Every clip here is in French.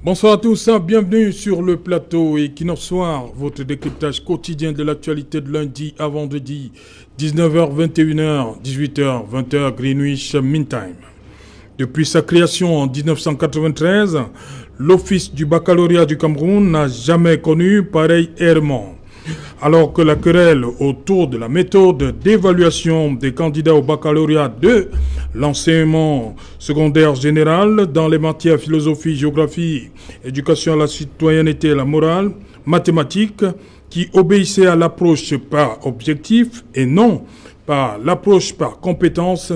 Bonsoir à tous, bienvenue sur le plateau Equinox Soir, votre décryptage quotidien de l'actualité de lundi à vendredi, 19h, 21h, 18h, 20h, Greenwich Mean Time. Depuis sa création en 1993, l'Office du baccalauréat du Cameroun n'a jamais connu pareil errement. Alors que la querelle autour de la méthode d'évaluation des candidats au baccalauréat de l'enseignement secondaire général dans les matières philosophie, géographie, éducation à la citoyenneté et la morale, mathématiques, qui obéissait à l'approche par objectif et non par l'approche par compétence,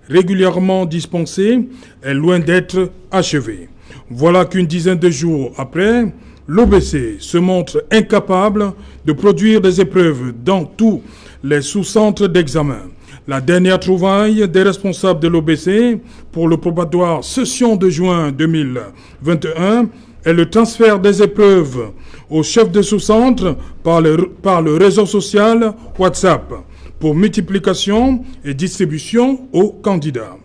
régulièrement dispensée, est loin d'être achevée. Voilà qu'une dizaine de jours après, l'OBC se montre incapable de produire des épreuves dans tous les sous-centres d'examen. La dernière trouvaille des responsables de l'OBC pour le probatoire session de juin 2021 est le transfert des épreuves aux chefs de sous-centre par le réseau social WhatsApp pour multiplication et distribution aux candidats.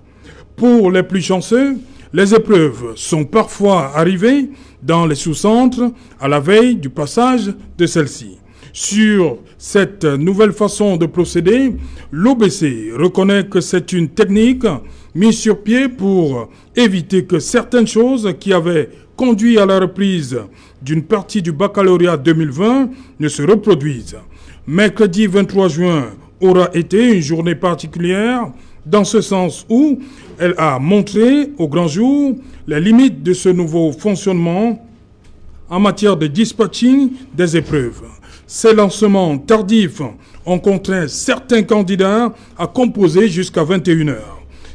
Pour les plus chanceux, les épreuves sont parfois arrivées dans les sous-centres à la veille du passage de celle-ci. Sur cette nouvelle façon de procéder, l'OBC reconnaît que c'est une technique mise sur pied pour éviter que certaines choses qui avaient conduit à la reprise d'une partie du baccalauréat 2020 ne se reproduisent. Mercredi 23 juin aura été une journée particulière dans ce sens où elle a montré au grand jour les limites de ce nouveau fonctionnement en matière de dispatching des épreuves. Ces lancements tardifs ont contraint certains candidats à composer jusqu'à 21h.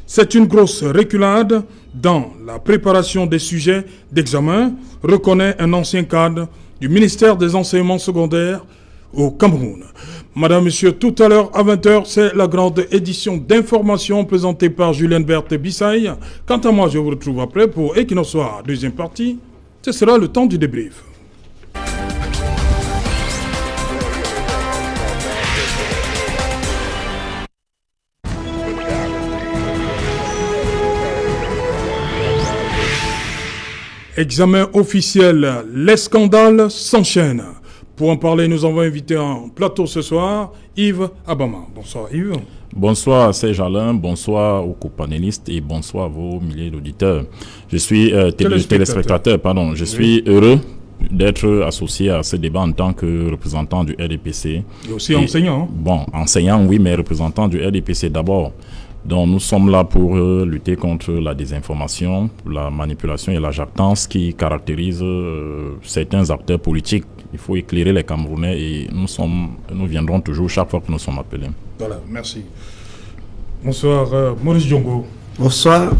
C'est une grosse reculade dans la préparation des sujets d'examen, reconnaît un ancien cadre du ministère des Enseignements secondaires au Cameroun. Madame, Monsieur, tout à l'heure à 20h, c'est la grande édition d'information présentée par Julien Berthe Bissaï. Quant à moi, je vous retrouve après pour Equinox Soir, deuxième partie. Ce sera le temps du débrief. Examen officiel, les scandales s'enchaînent. Pour en parler, nous avons invité en plateau ce soir Yves Abama. Bonsoir Yves. Bonsoir Serge Alain, bonsoir aux co-panélistes et bonsoir à vos milliers d'auditeurs. Je suis téléspectateur, pardon. Je suis heureux d'être associé à ce débat en tant que représentant du RDPC. Et aussi enseignant. Bon, enseignant oui, mais représentant du RDPC d'abord. Donc nous sommes là pour lutter contre la désinformation, la manipulation et la jactance qui caractérisent certains acteurs politiques. Il faut éclairer les Camerounais et nous viendrons toujours chaque fois que nous sommes appelés. Voilà, merci. Bonsoir Maurice Diongo. Bonsoir.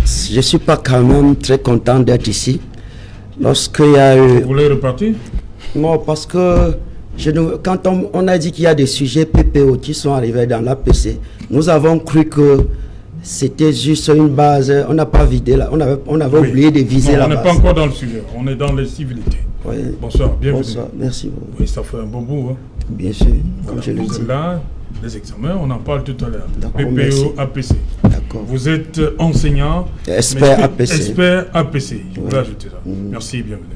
Je ne suis pas quand même très content d'être ici. Lorsqu'il y a eu... Vous voulez repartir? Non, parce que quand on a dit qu'il y a des sujets PPO qui sont arrivés dans l'APC, nous avons cru que c'était juste une base. On n'a pas vidé là. On avait oublié de viser la base. On n'est pas encore dans le sujet. On est dans les civilités. Oui. Bonsoir, bienvenue. Bonsoir, merci beaucoup. Oui, ça fait un bon bout. Hein. Bien sûr, comme je le dis. Vous êtes là, les examens, on en parle tout à l'heure. D'accord, PPO, merci. APC. D'accord. Vous êtes enseignant. Expert APC. Expert APC. Je voulais ajouter ça. Merci, bienvenue.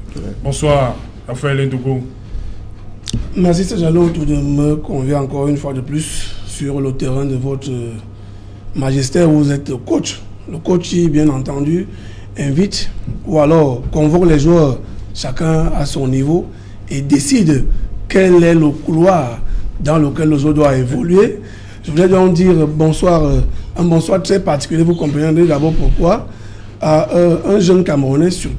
Bonsoir, Raphaël Ndougo. Merci, c'est Jalot de me convier encore une fois de plus sur le terrain de votre majesté. Vous êtes coach. Le coach qui, bien entendu, invite ou alors convoque les joueurs, chacun à son niveau, et décide quel est le couloir dans lequel le joueur doit évoluer. Je voulais donc dire bonsoir, un bonsoir très particulier. Vous comprendrez d'abord pourquoi à un jeune Camerounais sur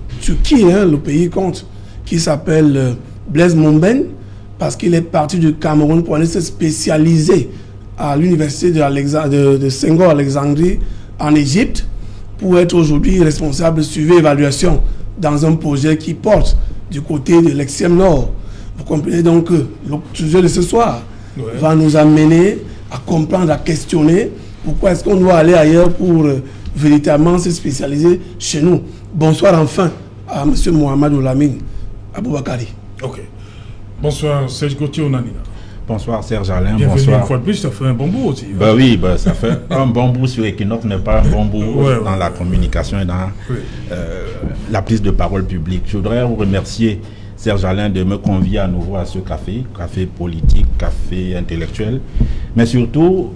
qui le pays compte, qui s'appelle Blaise Momben, parce qu'il est parti du Cameroun pour aller se spécialiser à l'université de Senghor Alexandrie en Égypte, pour être aujourd'hui responsable de suivi et évaluation dans un projet qui porte du côté de l'extrême nord. Vous comprenez donc que le sujet de ce soir va nous amener à comprendre, à questionner pourquoi est-ce qu'on doit aller ailleurs pour véritablement se spécialiser chez nous. Bonsoir enfin à M. Mohamed Oulamine Aboubakari. Ok. Bonsoir Serge Gauthier Onanina. Bonsoir Serge Alain, Bienvenue bonsoir. Une fois de plus, ça fait un bon bout aussi. Bah oui, ça fait un bon bout sur Equinox, mais pas un bon bout dans la communication et dans la prise de parole publique. Je voudrais vous remercier, Serge Alain, de me convier à nouveau à ce café politique, café intellectuel, mais surtout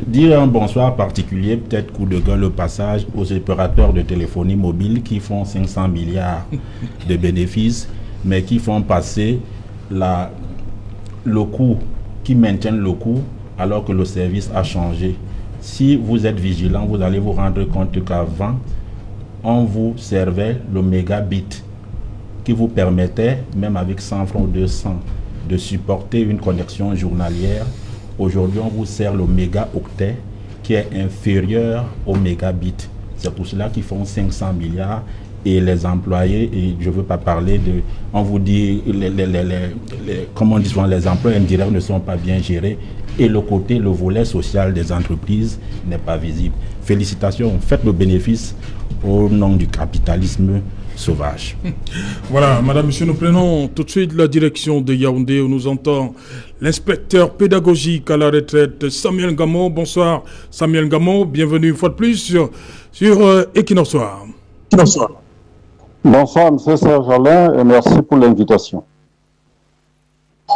dire un bonsoir particulier, peut-être coup de gueule au passage, aux opérateurs de téléphonie mobile qui font 500 milliards de bénéfices, mais qui font passer le coût, qui maintiennent le coût alors que le service a changé. Si vous êtes vigilant, vous allez vous rendre compte qu'avant, on vous servait le mégabit qui vous permettait, même avec 100 francs ou 200, de supporter une connexion journalière. Aujourd'hui, on vous sert le mégaoctet qui est inférieur au mégabit. C'est pour cela qu'ils font 500 milliards. Et les employés, et je ne veux pas parler de... On vous dit, comme on dit souvent, les emplois indirects ne sont pas bien gérés et le volet social des entreprises n'est pas visible. Félicitations, faites le bénéfice au nom du capitalisme sauvage. Voilà, madame, monsieur, nous prenons tout de suite la direction de Yaoundé où nous entend l'inspecteur pédagogique à la retraite, Samuel Ngamo. Bonsoir, Samuel Ngamo, bienvenue une fois de plus sur Equinox Soir. Bonsoir, M. Serge Alain, et merci pour l'invitation.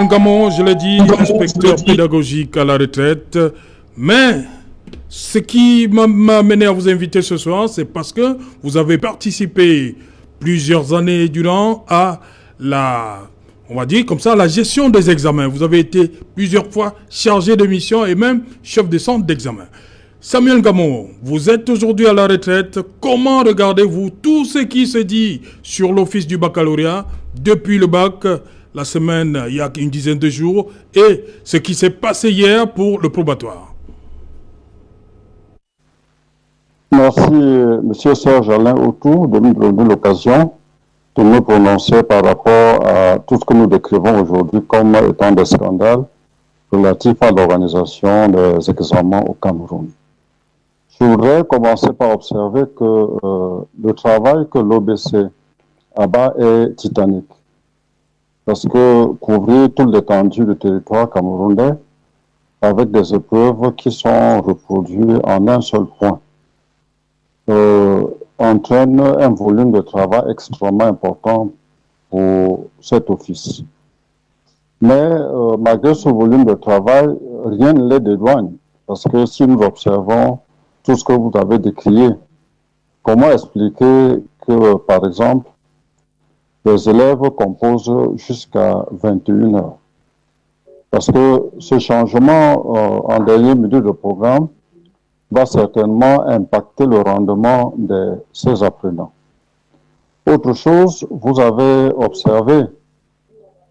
Ngamo, je l'ai dit, inspecteur pédagogique à la retraite, mais ce qui m'a amené à vous inviter ce soir, c'est parce que vous avez participé plusieurs années durant à on va dire comme ça, la gestion des examens. Vous avez été plusieurs fois chargé de mission et même chef de centre d'examen. Samuel Ngamo, vous êtes aujourd'hui à la retraite. Comment regardez-vous tout ce qui se dit sur l'office du baccalauréat depuis le bac, la semaine, il y a une dizaine de jours, et ce qui s'est passé hier pour le probatoire? Merci, M. Serge Alain Outou, de nous donner l'occasion de nous prononcer par rapport à tout ce que nous décrivons aujourd'hui comme étant des scandales relatifs à l'organisation des examens au Cameroun. Je voudrais commencer par observer que le travail que l'OBC abat est titanique. Parce que couvrir toute l'étendue du territoire camerounais avec des épreuves qui sont reproduites en un seul point entraîne un volume de travail extrêmement important pour cet office. Mais malgré ce volume de travail, rien ne les dédouane. Parce que si nous observons tout ce que vous avez décrié, comment expliquer que, par exemple, les élèves composent jusqu'à 21 heures? Parce que ce changement en dernière minute de programme va certainement impacter le rendement de ces apprenants. Autre chose, vous avez observé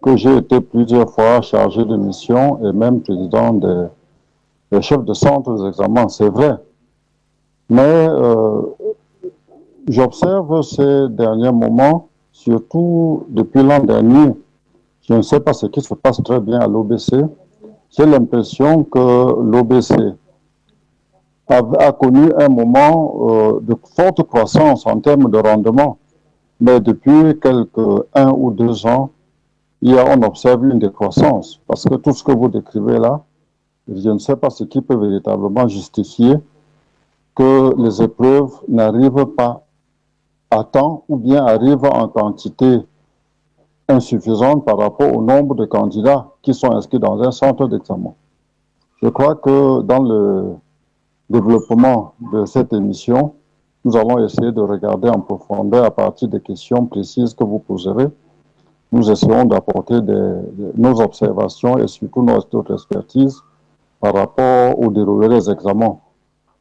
que j'ai été plusieurs fois chargé de mission et même président des chefs de centre d'examen, c'est vrai. Mais j'observe ces derniers moments, surtout depuis l'an dernier, je ne sais pas ce qui se passe très bien à l'OBC. J'ai l'impression que l'OBC a connu un moment de forte croissance en termes de rendement. Mais depuis quelques 1 ou 2 ans, on observe une décroissance. Parce que tout ce que vous décrivez là, je ne sais pas ce qui peut véritablement justifier que les épreuves n'arrivent pas à temps ou bien arrivent en quantité insuffisante par rapport au nombre de candidats qui sont inscrits dans un centre d'examen. Je crois que dans le développement de cette émission, nous allons essayer de regarder en profondeur à partir des questions précises que vous poserez. Nous essayons d'apporter nos observations et surtout notre expertise par rapport au déroulé des examens.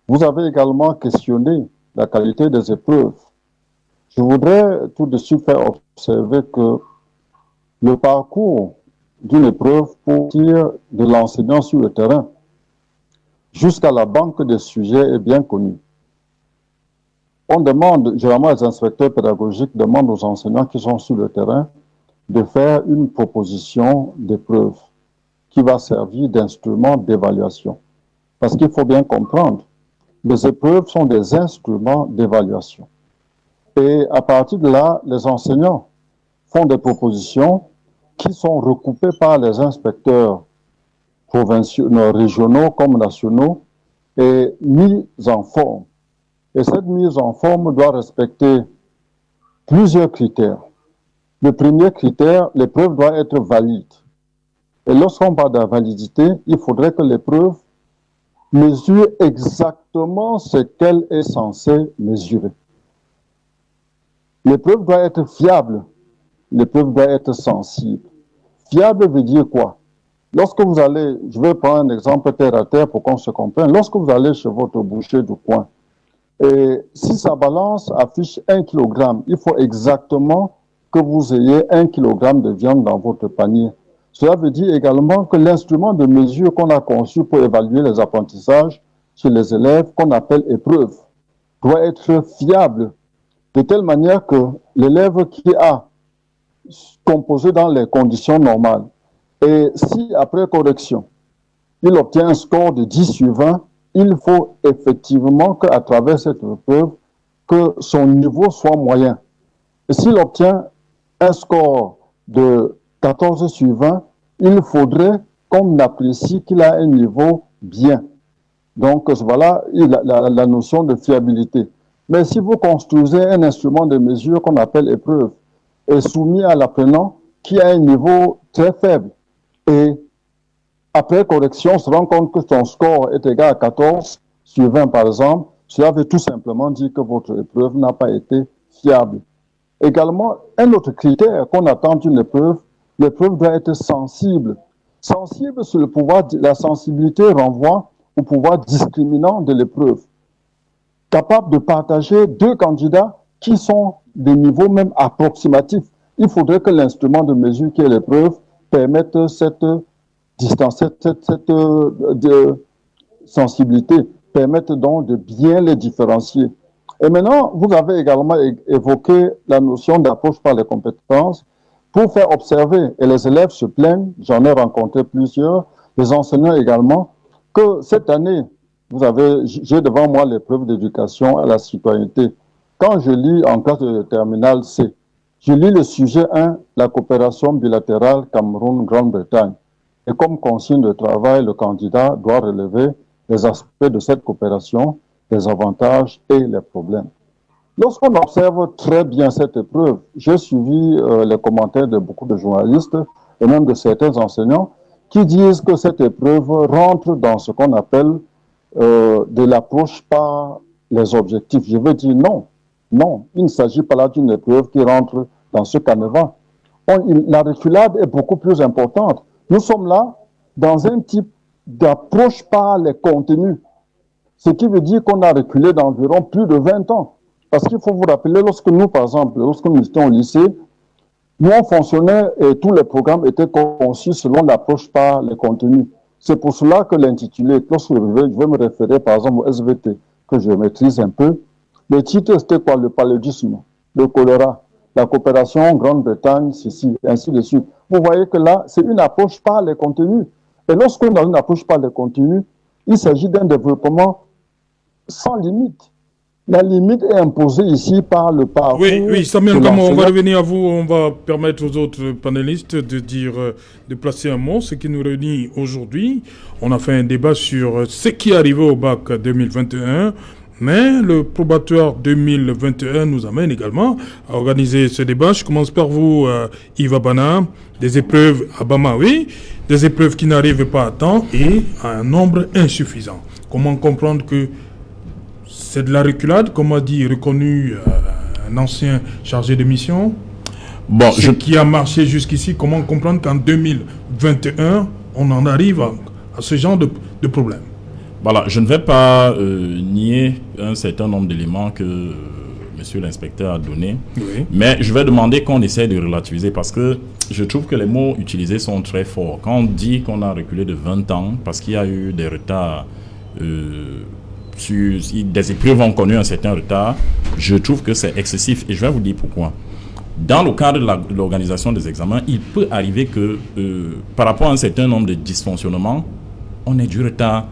Vous avez également questionné la qualité des épreuves. Je voudrais tout de suite faire observer que le parcours d'une épreuve pour tirer de l'enseignant sur le terrain jusqu'à la banque des sujets est bien connu. On demande, généralement les inspecteurs pédagogiques demandent aux enseignants qui sont sur le terrain de faire une proposition d'épreuve qui va servir d'instrument d'évaluation. Parce qu'il faut bien comprendre, les épreuves sont des instruments d'évaluation. Et à partir de là, les enseignants font des propositions qui sont recoupées par les inspecteurs provinciaux, régionaux comme nationaux, est mise en forme. Et cette mise en forme doit respecter plusieurs critères. Le premier critère, l'épreuve doit être valide. Et lorsqu'on parle de validité, il faudrait que l'épreuve mesure exactement ce qu'elle est censée mesurer. L'épreuve doit être fiable. L'épreuve doit être sensible. Fiable veut dire quoi? Lorsque vous allez, je vais prendre un exemple terre à terre pour qu'on se comprenne. Lorsque vous allez chez votre boucher du coin, et si sa balance affiche 1 kg, il faut exactement que vous ayez 1 kg de viande dans votre panier. Cela veut dire également que l'instrument de mesure qu'on a conçu pour évaluer les apprentissages chez les élèves, qu'on appelle épreuve, doit être fiable, de telle manière que l'élève qui a composé dans les conditions normales, et si après correction, il obtient un score de 10 sur 20, il faut effectivement qu'à travers cette épreuve, que son niveau soit moyen. Et s'il obtient un score de 14 sur 20, il faudrait qu'on apprécie qu'il a un niveau bien. Donc voilà la notion de fiabilité. Mais si vous construisez un instrument de mesure qu'on appelle épreuve et soumis à l'apprenant qui a un niveau très faible et après correction, on se rend compte que son score est égal à 14 sur 20 par exemple, cela veut tout simplement dire que votre épreuve n'a pas été fiable. Également, un autre critère qu'on attend d'une épreuve, l'épreuve doit être sensible. Sensible sur le pouvoir, la sensibilité renvoie au pouvoir discriminant de l'épreuve. Capable de partager deux candidats qui sont des niveaux même approximatifs. Il faudrait que l'instrument de mesure qui est l'épreuve permette cette distance, cette sensibilité, permette donc de bien les différencier. Et maintenant, vous avez également évoqué la notion d'approche par les compétences pour faire observer, et les élèves se plaignent, j'en ai rencontré plusieurs, les enseignants également, que cette année, j'ai devant moi l'épreuve d'éducation à la citoyenneté. Quand je lis en classe de terminale C, je lis le sujet 1, la coopération bilatérale Cameroun-Grande-Bretagne. Et comme consigne de travail, le candidat doit relever les aspects de cette coopération, les avantages et les problèmes. Lorsqu'on observe très bien cette épreuve, j'ai suivi les commentaires de beaucoup de journalistes et même de certains enseignants qui disent que cette épreuve rentre dans ce qu'on appelle de l'approche par les objectifs. Je veux dire non. Non, il ne s'agit pas là d'une épreuve qui rentre dans ce canevas. La reculade est beaucoup plus importante. Nous sommes là dans un type d'approche par les contenus. Ce qui veut dire qu'on a reculé d'environ plus de 20 ans. Parce qu'il faut vous rappeler, lorsque nous, par exemple, lorsque nous étions au lycée, nous, on fonctionnait et tous les programmes étaient conçus selon l'approche par les contenus. C'est pour cela que l'intitulé, lorsque je vais me référer, par exemple, au SVT, que je maîtrise un peu, le titre, c'était quoi? Le paludisme, le choléra, la coopération Grande-Bretagne, ceci, ainsi de suite. Vous voyez que là, c'est une approche par les contenus. Et lorsqu'on a une approche par les contenus, il s'agit d'un développement sans limite. La limite est imposée ici par le parcours. Oui, Samuel Kama, on va revenir à vous. On va permettre aux autres panélistes de placer un mot, ce qui nous réunit aujourd'hui. On a fait un débat sur ce qui est arrivé au bac 2021. Mais le probatoire 2021 nous amène également à organiser ce débat. Je commence par vous, Yves Abana. Des épreuves à Bamawi, des épreuves qui n'arrivent pas à temps et à un nombre insuffisant. Comment comprendre que c'est de la reculade, comme a dit reconnu un ancien chargé de mission? Bon, qui a marché jusqu'ici, comment comprendre qu'en 2021, on en arrive à ce genre de problème? Voilà, je ne vais pas nier un certain nombre d'éléments que monsieur l'inspecteur a donnés, oui. Mais je vais demander qu'on essaie de relativiser parce que je trouve que les mots utilisés sont très forts. Quand on dit qu'on a reculé de 20 ans parce qu'il y a eu des retards, des épreuves ont connu un certain retard, je trouve que c'est excessif et je vais vous dire pourquoi. Dans le cadre de l'organisation des examens, il peut arriver que par rapport à un certain nombre de dysfonctionnements, on ait du retard.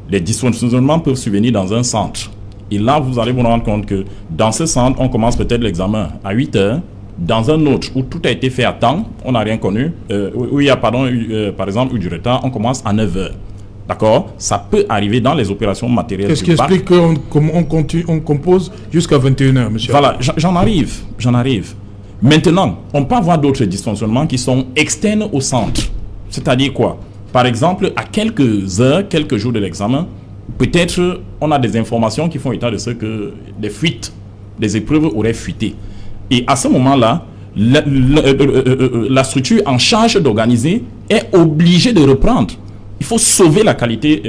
Les dysfonctionnements peuvent survenir dans un centre. Et là, vous allez vous rendre compte que dans ce centre, on commence peut-être l'examen à 8 heures. dans un autre où tout a été fait à temps, on n'a rien connu, où il y a par exemple eu du retard, on commence à 9h. D'accord? Ça peut arriver dans les opérations matérielles. Qu'est-ce qui explique qu'on compose jusqu'à 21h, monsieur? Voilà, j'en arrive. Maintenant, on peut avoir d'autres dysfonctionnements qui sont externes au centre. C'est-à-dire quoi? Par exemple, à quelques heures, quelques jours de l'examen, peut-être on a des informations qui font état de ce que des fuites, des épreuves auraient fuité. Et à ce moment-là, la structure en charge d'organiser est obligée de reprendre. Il faut sauver la qualité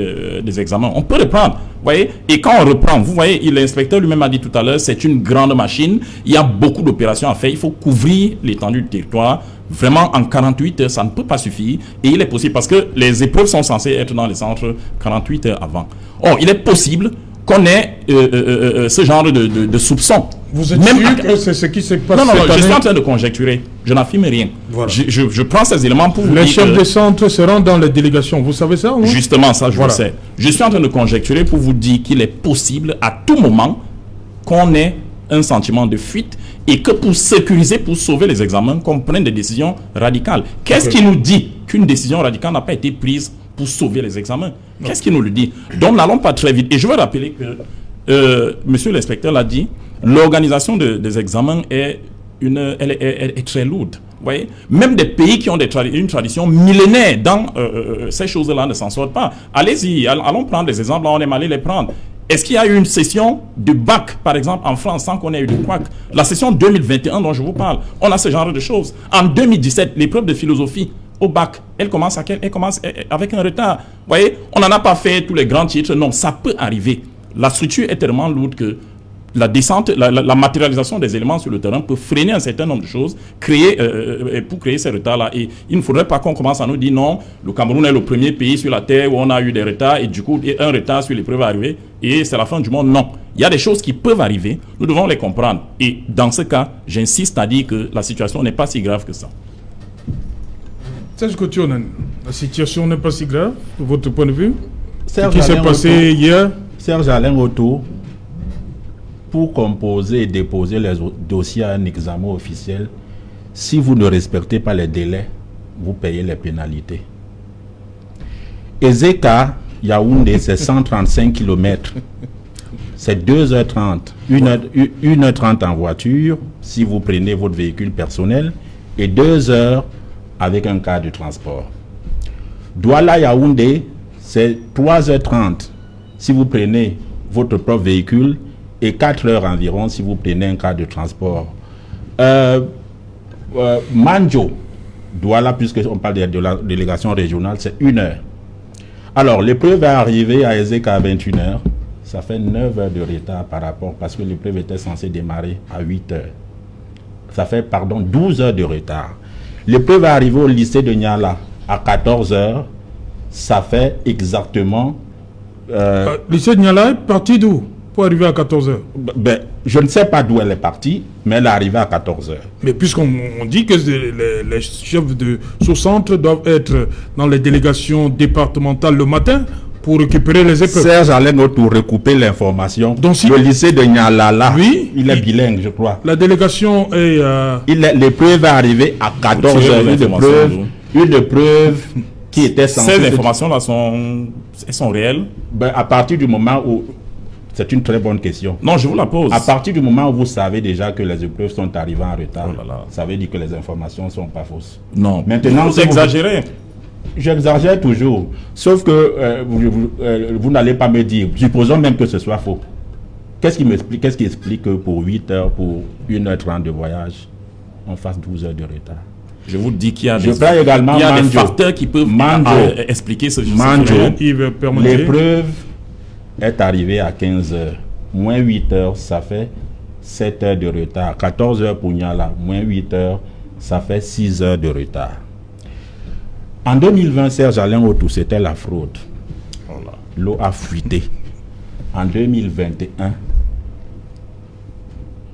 des examens. On peut reprendre, vous voyez. Et quand on reprend, vous voyez, l'inspecteur lui-même a dit tout à l'heure, c'est une grande machine. Il y a beaucoup d'opérations à faire. Il faut couvrir l'étendue du territoire. Vraiment, en 48 heures, ça ne peut pas suffire. Et il est possible, parce que les épreuves sont censées être dans les centres 48 heures avant. Or, il est possible qu'on ait ce genre de soupçons. Vous êtes sûr que c'est ce qui s'est passé? Non, je suis en train de conjecturer. Je n'affirme rien. Voilà. Je prends ces éléments pour vous dire. Les chefs de centre seront dans les délégations. Vous savez ça? Justement, ça, je le sais. Je suis en train de conjecturer pour vous dire qu'il est possible à tout moment qu'on ait un sentiment de fuite et que pour sécuriser, pour sauver les examens, qu'on prenne des décisions radicales. Qu'est-ce qui nous dit qu'une décision radicale n'a pas été prise pour sauver les examens? Qu'est-ce qui nous le dit? Donc, n'allons pas très vite. Et je veux rappeler que monsieur l'inspecteur l'a dit, l'organisation des examens est très lourde. Vous voyez? Même des pays qui ont une tradition millénaire dans ces choses-là ne s'en sortent pas. Allez-y, allons prendre des exemples, là on aime aller les prendre. Est-ce qu'il y a eu une session de bac, par exemple, en France, sans qu'on ait eu de couac? La session 2021 dont je vous parle, on a ce genre de choses. En 2017, l'épreuve de philosophie au bac, elle commence avec un retard. Vous voyez, on n'en a pas fait tous les grands titres. Non, ça peut arriver. La structure est tellement lourde que la descente, la matérialisation des éléments sur le terrain peut freiner un certain nombre de choses, pour créer ces retards-là. Et il ne faudrait pas qu'on commence à nous dire non, le Cameroun est le premier pays sur la terre où on a eu des retards et du coup, un retard sur l'épreuve est arrivé et c'est la fin du monde. Non. Il y a des choses qui peuvent arriver, nous devons les comprendre. Et dans ce cas, j'insiste à dire que la situation n'est pas si grave que ça. Serge Kotionen, la situation n'est pas si grave, de votre point de vue? Ce qui s'est passé hier? Serge Alain Otto, pour composer et déposer les dossiers à un examen officiel, si vous ne respectez pas les délais, vous payez les pénalités. Ezeka, Yaoundé, c'est 135 km. C'est 2h30. 1h30 en voiture, si vous prenez votre véhicule personnel, et 2 heures avec un cas de transport. Douala-Yaoundé, c'est 3h30 si vous prenez votre propre véhicule, et 4 heures environ si vous prenez un cas de transport. Manjo, Douala, puisqu'on parle de la délégation régionale, c'est 1 heure. Alors, l'épreuve va arriver à Ezeka à 21 heures. Ça fait 9 heures de retard par rapport, parce que l'épreuve était censée démarrer à 8 heures. Ça fait, 12 heures de retard. L'épreuve va arriver au lycée de Niala à 14 heures. Ça fait exactement... lycée de Niala est parti d'où pour arriver à 14h? Je ne sais pas d'où elle est partie, mais elle est arrivée à 14h. Mais puisqu'on dit que les chefs de sous-centre doivent être dans les délégations départementales le matin pour récupérer les épreuves. Serge Alain pour recouper l'information. Donc si le lycée de Nialala, oui, il est bilingue, je crois. La délégation est... l'épreuve va arriver à 14h. Une épreuve qui était censée... Ces informations-là sont réelles? À partir du moment où... C'est une très bonne question. Non, je vous la pose. À partir du moment où vous savez déjà que les épreuves sont arrivées en retard, ça veut dire que les informations ne sont pas fausses. Non. Maintenant, vous exagérez. J'exagère toujours. Sauf que vous n'allez pas me dire, supposons même que ce soit faux. Qu'est-ce qui explique que pour 8 heures, pour 1h30 de voyage, on fasse 12 heures de retard? Je vous dis qu'il y a des facteurs qui peuvent expliquer ce genre. L'épreuve est arrivé à 15 heures. Moins 8 heures, ça fait 7 heures de retard. 14 heures pour Niala, moins 8 heures, ça fait 6 heures de retard. En 2020, Serge Alain Otto, c'était la fraude. L'eau a fuité. En 2021,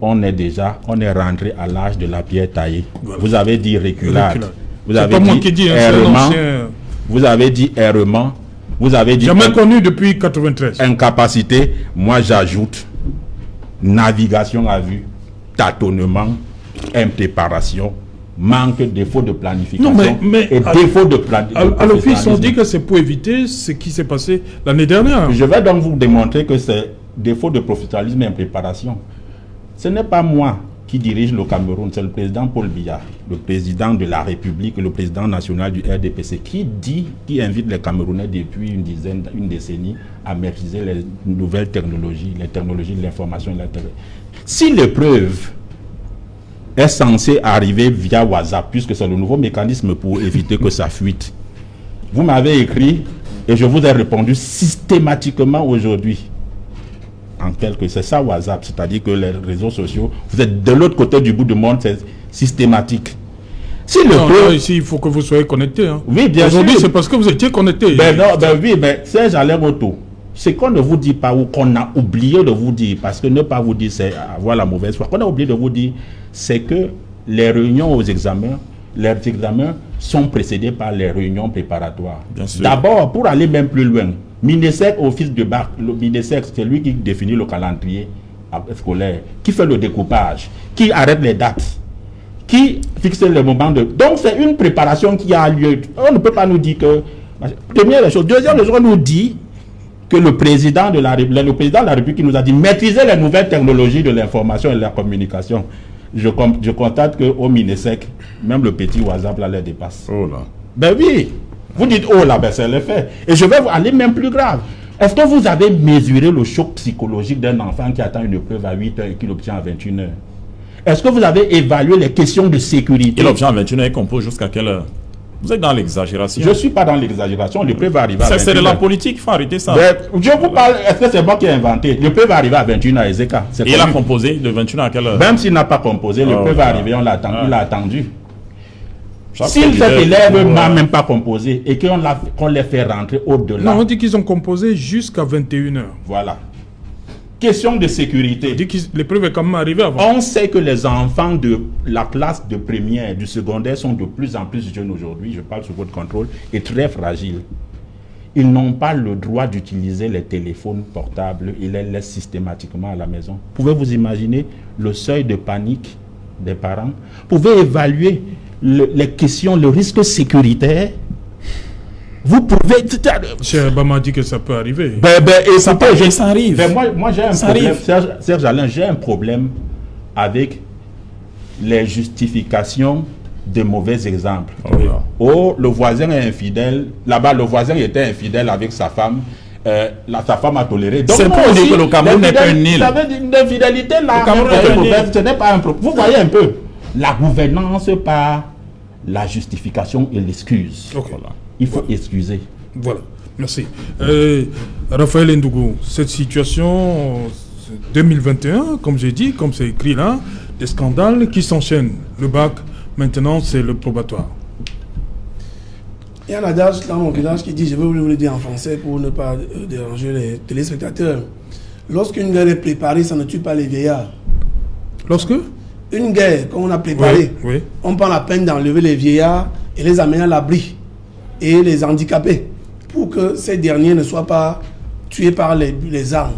on est rentré à l'âge de la pierre taillée. Vous avez dit reculade. Vous avez dit errement. Vous avez dit errement. Vous avez dit... Jamais connu depuis 93. Incapacité. Moi, j'ajoute navigation à vue, tâtonnement impréparation, manque, défaut de planification mais et défaut de planification. À l'office, on dit que c'est pour éviter ce qui s'est passé l'année dernière. Je vais donc vous démontrer que c'est défaut de professionnalisme et impréparation. Ce n'est pas moi qui dirige le Cameroun, c'est le président Paul Biya, le président de la République, le président national du RDPC, qui invite les Camerounais depuis une décennie à maîtriser les nouvelles technologies, les technologies de l'information et de la technologie. Si l'épreuve est censée arriver via WhatsApp, puisque c'est le nouveau mécanisme pour éviter que ça fuite, vous m'avez écrit et je vous ai répondu systématiquement aujourd'hui. C'est ça WhatsApp, c'est-à-dire que les réseaux sociaux, vous êtes de l'autre côté du bout du monde, c'est systématique. Si ici, il faut que vous soyez connecté. Hein. Oui, bien sûr. Aujourd'hui, c'est parce que vous étiez connecté. Oui, mais c'est Jalem Auto. Ce qu'on ne vous dit pas ou qu'on a oublié de vous dire, parce que ne pas vous dire, c'est avoir la mauvaise foi. Qu'on a oublié de vous dire, c'est que les réunions aux examens, les examens sont précédés par les réunions préparatoires. D'abord, pour aller même plus loin, Minesec, office de bac, le Minesec, c'est lui qui définit le calendrier scolaire, qui fait le découpage, qui arrête les dates, qui fixe le moment de... Donc, c'est une préparation qui a lieu. On ne peut pas nous dire que... Première chose. Deuxième chose, on nous dit que le président de la République qui nous a dit maîtriser les nouvelles technologies de l'information et de la communication. Je constate qu'au Minesec, même le petit WhatsApp là les dépasse. Oh là. Ben oui. Vous dites, oh là, ben c'est le fait. Et je vais aller même plus grave. Est-ce que vous avez mesuré le choc psychologique d'un enfant qui attend une épreuve à 8 heures et qui l'obtient à 21 heures? Est-ce que vous avez évalué les questions de sécurité? Et l'obtient à 21 heures et compose jusqu'à quelle heure? Vous êtes dans l'exagération. Je ne suis pas dans l'exagération. L'épreuve va arriver à 21 heures. C'est de la politique, il faut arrêter ça. Ben, je vous parle, est-ce que c'est moi qui ai inventé? L'épreuve va arriver à 21 heures à Ezeka. Et il a composé de 21 heures à quelle heure? Même s'il n'a pas composé, l'épreuve va arriver, il l'a attendu. Si cet élève n'a même pas composé et qu'on les fait rentrer au-delà. Non, on dit qu'ils ont composé jusqu'à 21h. Voilà. Question de sécurité. On dit que l'épreuve est quand même arrivée avant. On sait que les enfants de la classe de première, du secondaire sont de plus en plus jeunes aujourd'hui, je parle sous votre contrôle, et très fragiles. Ils n'ont pas le droit d'utiliser les téléphones portables, ils les laissent systématiquement à la maison. Pouvez-vous imaginer le seuil de panique des parents? Pouvez évaluer les questions, le risque sécuritaire? Vous pouvez... Cher Bama dit que ça peut arriver. Écoutez, ça arrive. Moi j'ai un problème, Serge Alain, j'ai un problème avec les justifications de mauvais exemples. Oh, le voisin est infidèle. Là-bas, le voisin était infidèle avec sa femme. Sa femme a toléré. C'est pour dire que le Cameroun n'est pas une île. L'infidélité, là, ce n'est pas un problème. Vous voyez un peu la gouvernance par la justification et l'excuse. Okay. Voilà. Il faut excuser. Voilà, merci. Raphaël Ndougou, cette situation 2021, comme j'ai dit, comme c'est écrit là, des scandales qui s'enchaînent. Le bac, maintenant, c'est le probatoire. Il y a un adage dans mon village qui dit, je vais vous le dire en français pour ne pas déranger les téléspectateurs. Lorsqu'une guerre est préparée, ça ne tue pas les vieillards. Lorsque une guerre qu'on a préparée, oui. On prend la peine d'enlever les vieillards et les amener à l'abri et les handicapés pour que ces derniers ne soient pas tués par les armes.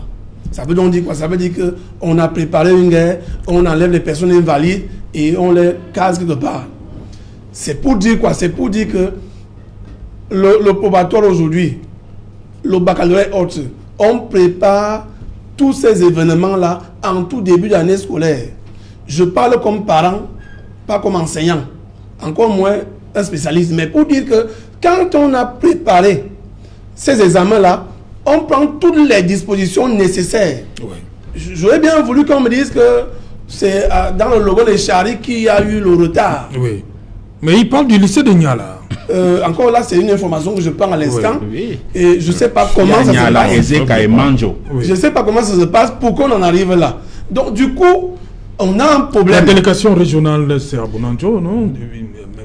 Ça veut donc dire quoi? Ça veut dire qu'on a préparé une guerre, on enlève les personnes invalides et on les case quelque part. C'est pour dire quoi? C'est pour dire que le probatoire aujourd'hui, le baccalauréat haute, on prépare tous ces événements-là en tout début d'année scolaire. Je parle comme parent, pas comme enseignant, encore moins un spécialiste, mais pour dire que quand on a préparé ces examens-là, on prend toutes les dispositions nécessaires. Ouais. J'aurais bien voulu qu'on me dise que c'est dans le logo des Chari qu'il y a eu le retard. Oui. Mais il parle du lycée de Niala. Encore là, c'est une information que je prends à l'instant. Oui. Et je ne sais pas comment ça se passe. Je ne sais pas comment ça se passe pour qu'on en arrive là. Donc, du coup, on a un problème. La délégation régionale, c'est à Bonanjo, non?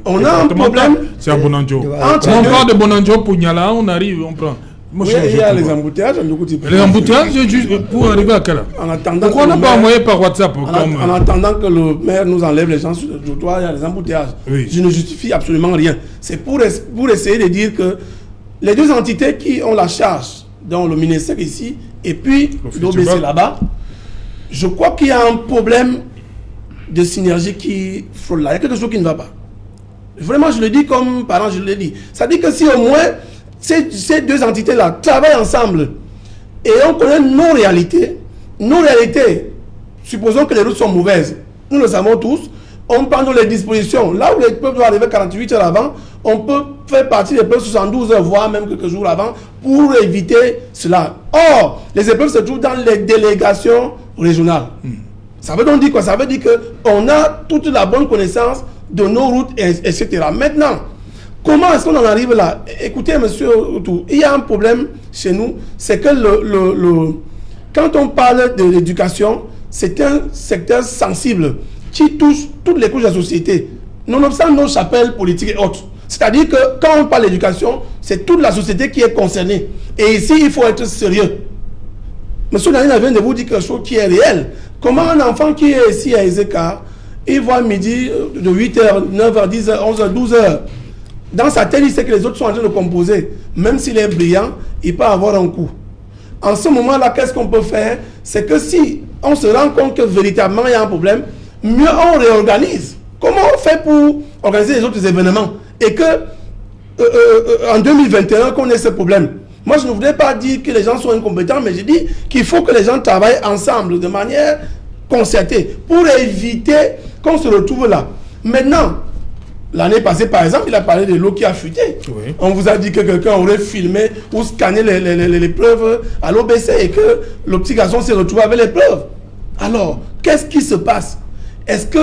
On a un problème. C'est à Bonanjo. On part de Bonanjo pour Niala, on arrive, on prend. Oui, il y a les embouteillages. Les embouteillages, pour arriver à quelle heure? Pourquoi on n'a pas envoyé par WhatsApp? En attendant que le maire nous enlève les gens sur le trottoir, il y a les embouteillages. Oui. Je ne justifie absolument rien. C'est pour essayer de dire que les deux entités qui ont la charge, dont le ministère ici, et puis l'OBC là-bas, je crois qu'il y a un problème de synergie qui frôle là. Il y a quelque chose qui ne va pas. Vraiment, je le dis comme parent, je le dis. Ça dit que si au moins ces deux entités-là travaillent ensemble et on connaît nos réalités, supposons que les routes sont mauvaises, nous le savons tous, on prend les dispositions. Là où les peuples doivent arriver 48 heures avant, on peut faire partie des peuples 72 heures, voire même quelques jours avant, pour éviter cela. Or, les épreuves se trouvent dans les délégations régionales. Ça veut donc dire quoi? Ça veut dire qu'on a toute la bonne connaissance de nos routes, etc. Maintenant, comment est-ce qu'on en arrive là? Écoutez, monsieur Outou, il y a un problème chez nous, c'est que quand on parle de l'éducation, c'est un secteur sensible qui touche toutes les couches de la société, nonobstant nos chapelles politiques et autres. C'est-à-dire que quand on parle d'éducation, c'est toute la société qui est concernée. Et ici, il faut être sérieux. Monsieur Nanina vient de vous dire quelque chose qui est réel. Comment un enfant qui est ici à Ezeka, il voit midi de 8h, 9h, 10h, 11h, 12h. Dans sa tête, il sait que les autres sont en train de composer. Même s'il est brillant, il peut avoir un coup. En ce moment-là, qu'est-ce qu'on peut faire? C'est que si on se rend compte que véritablement il y a un problème, mieux on réorganise. Comment on fait pour organiser les autres événements? Et que en 2021, qu'on ait ce problème. Moi, je ne voudrais pas dire que les gens sont incompétents, mais je dis qu'il faut que les gens travaillent ensemble de manière concertée pour éviter qu'on se retrouve là. Maintenant, l'année passée, par exemple, il a parlé de l'eau qui a fuité. Oui. On vous a dit que quelqu'un aurait filmé ou scanné les preuves à l'OBC et que le petit garçon s'est retrouvé avec les preuves. Alors, qu'est-ce qui se passe? Est-ce que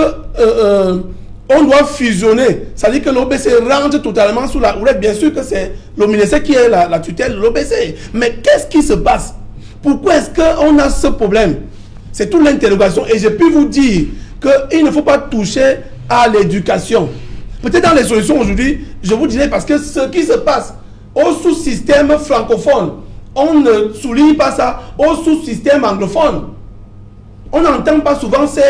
on doit fusionner? Ça veut dire que l'OBC rentre totalement sous la houlette. Bien sûr que c'est le ministère qui est la tutelle de l'OBC. Mais qu'est-ce qui se passe? Pourquoi est-ce qu'on a ce problème? C'est toute l'interrogation. Et j'ai pu vous dire qu'il ne faut pas toucher à l'éducation. Peut-être dans les solutions aujourd'hui, je vous dirais, parce que ce qui se passe au sous-système francophone, on ne souligne pas ça au sous-système anglophone. On n'entend pas souvent ces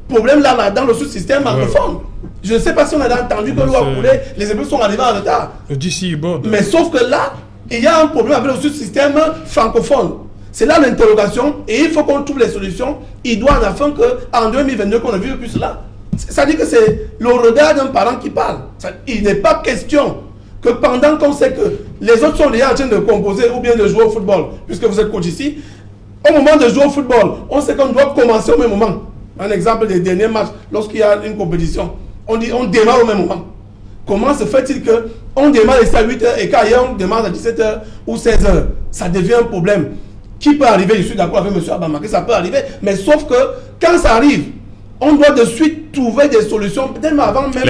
problèmes-là dans le sous-système anglophone. Je ne sais pas si on a entendu que l'eau a coulé, les épreuves sont arrivées en retard. Mais sauf que là, il y a un problème avec le sous-système francophone. C'est là l'interrogation et il faut qu'on trouve les solutions idoines afin qu'en 2022, qu'on ne vive plus cela. Ça dit que c'est le regard d'un parent qui parle. Il n'est pas question que pendant qu'on sait que les autres sont déjà en train de composer ou bien de jouer au football, puisque vous êtes coach ici, au moment de jouer au football, on sait qu'on doit commencer au même moment. Un exemple des derniers matchs, lorsqu'il y a une compétition, on dit on démarre au même moment. Comment se fait-il qu'on démarre ici à 8h et qu'ailleurs on démarre à 17h ou 16h? Ça devient un problème. Qui peut arriver? Je suis d'accord avec M. Abamake, ça peut arriver, mais sauf que quand ça arrive, on doit de suite trouver des solutions, peut-être avant même...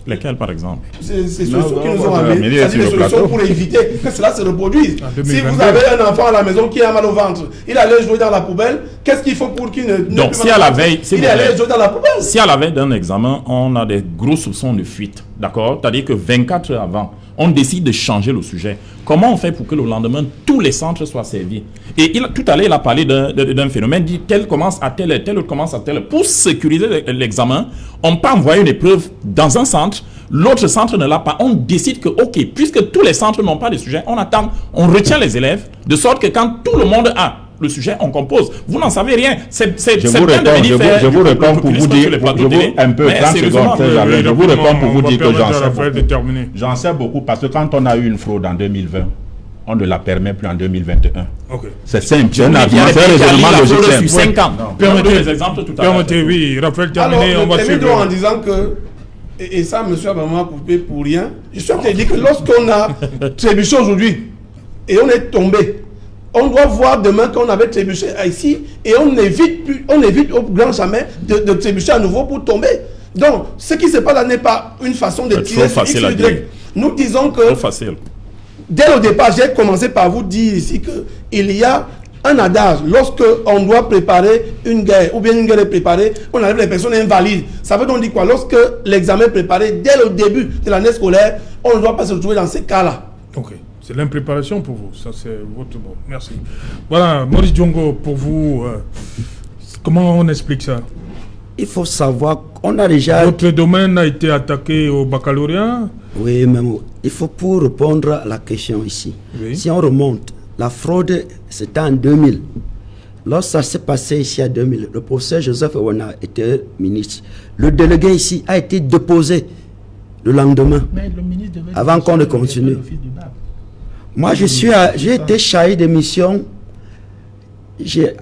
Lesquelles, par exemple? Ces solutions qui nous ont amené, c'est-à-dire des solutions pour éviter que cela se reproduise. Si vous avez un enfant à la maison qui a mal au ventre, il allait jouer dans la poubelle, qu'est-ce qu'il faut pour qu'il ne... Donc, si à la veille... il allait jouer dans la poubelle. Si à la veille d'un examen, on a des gros soupçons de fuite, d'accord? C'est-à-dire que 24 heures avant, on décide de changer le sujet. Comment on fait pour que le lendemain, tous les centres soient servis? Et tout à l'heure, il a parlé d'un phénomène, dit tel commence à tel et tel autre commence à tel. Pour sécuriser l'examen, on peut envoyer une épreuve dans un centre, l'autre centre ne l'a pas. On décide que, ok, puisque tous les centres n'ont pas de sujet, on attend, on retient les élèves, de sorte que quand tout le monde a le sujet, on compose. Vous n'en savez rien. Je vous réponds pour vous dire, un peu, 30 secondes, je vous réponds pour vous dire que j'en sais beaucoup, parce que quand on a eu une fraude en 2020, on ne la permet plus en 2021. Okay. C'est simple. C'est un raisonnement logique. Sur 5 ans. Permettez les exemples tout à l'heure. Oui, Raphaël, terminé. Alors, on va suivre en disant que, et ça, monsieur Abama a coupé pour rien, je suis en train de dire que lorsqu'on a trébuché aujourd'hui et on est tombé, on doit voir demain qu'on avait trébuché ici et on évite au grand jamais de trébucher à nouveau pour tomber. Donc, ce qui se passe là n'est pas une façon de tirer sur X ou Y. Nous disons que, dès le départ, j'ai commencé par vous dire ici qu'il y a un adage. Lorsque on doit préparer une guerre, ou bien une guerre est préparée, on arrive les personnes invalides. Ça veut donc dire quoi? Lorsque l'examen est préparé dès le début de l'année scolaire, on ne doit pas se retrouver dans ces cas-là. Ok. C'est l'impréparation pour vous. Ça, c'est votre mot. Merci. Voilà, Maurice Diongo, pour vous, comment on explique ça? Il faut savoir qu'on a déjà... Votre domaine a été attaqué au baccalauréat? Oui, mais il faut pour répondre à la question ici. Oui. Si on remonte, la fraude, c'était en 2000. lorsque ça s'est passé ici à 2000, le professeur Joseph Ewona était ministre. Le délégué ici a été déposé le lendemain, avant qu'on ne continue. Moi, j'ai été chargé de mission.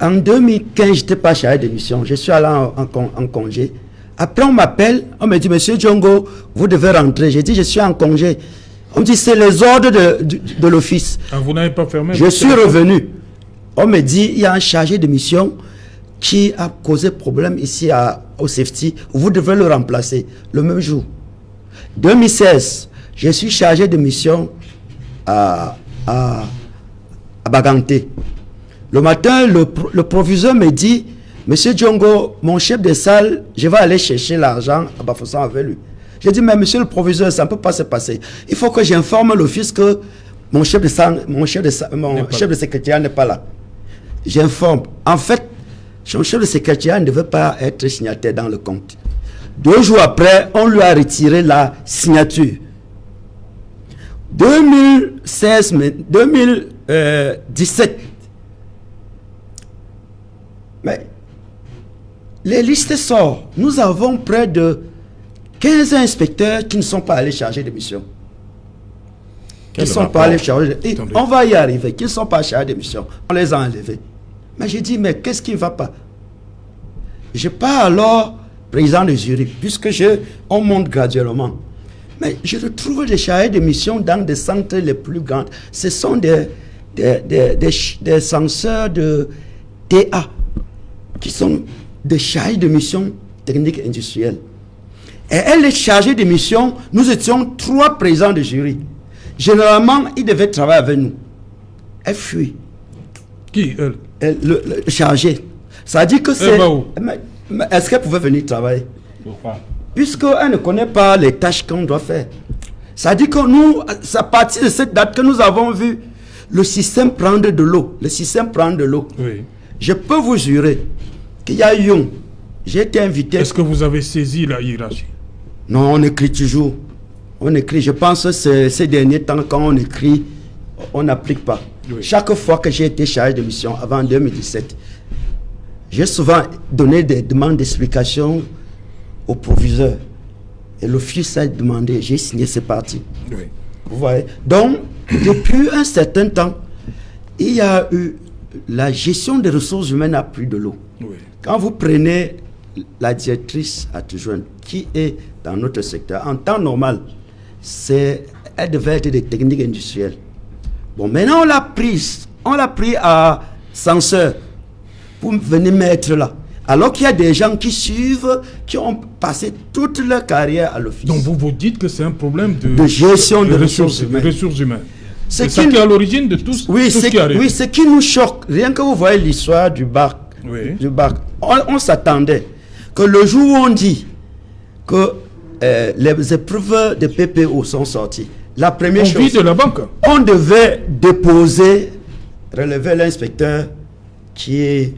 En 2015, je n'étais pas chargé de mission. Je suis allé en congé. Après, on m'appelle, on me dit, Monsieur Djongo, vous devez rentrer. J'ai dit, je suis en congé. On me dit, c'est les ordres de l'office. Ah, vous n'avez pas fermé? Je suis revenu. On me dit, il y a un chargé de mission qui a causé problème ici au safety. Vous devez le remplacer le même jour. 2016, je suis chargé de mission à Baganté. Le matin, le proviseur me dit, Monsieur Djongo, mon chef de salle, je vais aller chercher l'argent à Bafoussam avec lui. J'ai dit, mais monsieur le proviseur, ça ne peut pas se passer. Il faut que j'informe l'office que mon chef de secrétariat n'est pas là. J'informe. En fait, son chef de secrétariat ne devait pas être signataire dans le compte. 2 jours après, on lui a retiré la signature. 2017. Mais les listes sortent. Nous avons près de 15 inspecteurs qui ne sont pas allés charger de mission. Qui ne sont pas allés charger de... On va y arriver. Qui ne sont pas chargés de mission. On les a enlevés. Mais j'ai dit, mais qu'est-ce qui ne va pas? Je pars alors président de jury, puisque on monte graduellement. Mais je retrouve des chargés de mission dans des centres les plus grands. Ce sont des censeurs de TA qui sont des chargés de mission technique industrielle. Et elle est chargée de mission. Nous étions 3 présidents de jury. Généralement, ils devaient travailler avec nous. Elle fuit. Qui, elle? Le chargé. Ça dit que c'est... Est-ce qu'elle pouvait venir travailler? Pourquoi? Puisqu'elle ne connaît pas les tâches qu'on doit faire. Ça dit que nous, c'est à partir de cette date que nous avons vu le système prendre de l'eau. Le système prendre de l'eau. Oui. Je peux vous jurer qu'il y a eu... J'ai été invité... Est-ce que vous avez saisi la hiérarchie? Non, on écrit toujours. On écrit. Je pense que ces derniers temps, quand on écrit, on n'applique pas. Oui. Chaque fois que j'ai été chargé de mission, avant 2017, j'ai souvent donné des demandes d'explication au proviseur. Et l'office a demandé, j'ai signé, c'est parti. Oui. Vous voyez? Donc, depuis un certain temps, il y a eu la gestion des ressources humaines a pris de l'eau. Oui. Quand vous prenez la directrice adjointe qui est dans notre secteur, en temps normal, elle devait être des techniques industrielles. Bon, maintenant on l'a pris à censeur pour venir mettre là. Alors qu'il y a des gens qui suivent, qui ont passé toute leur carrière à l'office. Donc vous dites que c'est un problème de gestion des ressources humaines. C'est ça qui est à l'origine de tout ce qui arrive. Oui, ce qui nous choque, rien que vous voyez l'histoire du bac, on s'attendait que le jour où on dit que les épreuves de PPO sont sorties, la première chose, de la banque. On devait relever l'inspecteur qui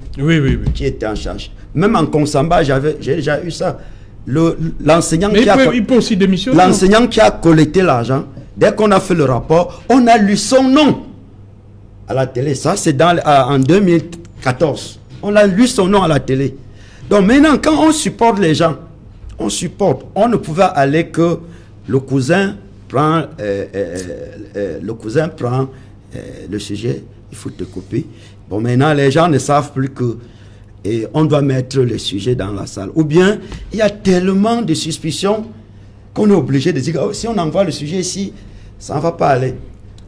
était en charge. Même en Consamba, j'ai déjà eu ça. L'enseignant qui a collecté l'argent, dès qu'on a fait le rapport, on a lu son nom à la télé. Ça, c'est en 2014. On a lu son nom à la télé. Donc maintenant, quand on supporte les gens, on ne pouvait aller que le cousin prend le sujet, il faut te couper. Bon, maintenant, les gens ne savent plus que on doit mettre le sujet dans la salle. Ou bien, il y a tellement de suspicions qu'on est obligé de dire, oh, si on envoie le sujet ici, ça ne va pas aller.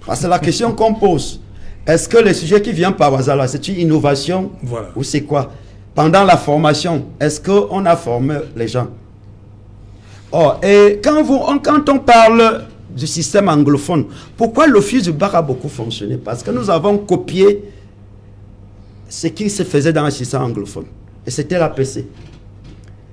Parce que c'est la question qu'on pose. Est-ce que le sujet qui vient par hasard, c'est une innovation ou c'est quoi? Pendant la formation, est-ce qu'on a formé les gens? Oh, et quand on parle du système anglophone, pourquoi l'office du bac a beaucoup fonctionné? Parce que nous avons copié ce qui se faisait dans le système anglophone. Et c'était l'APC.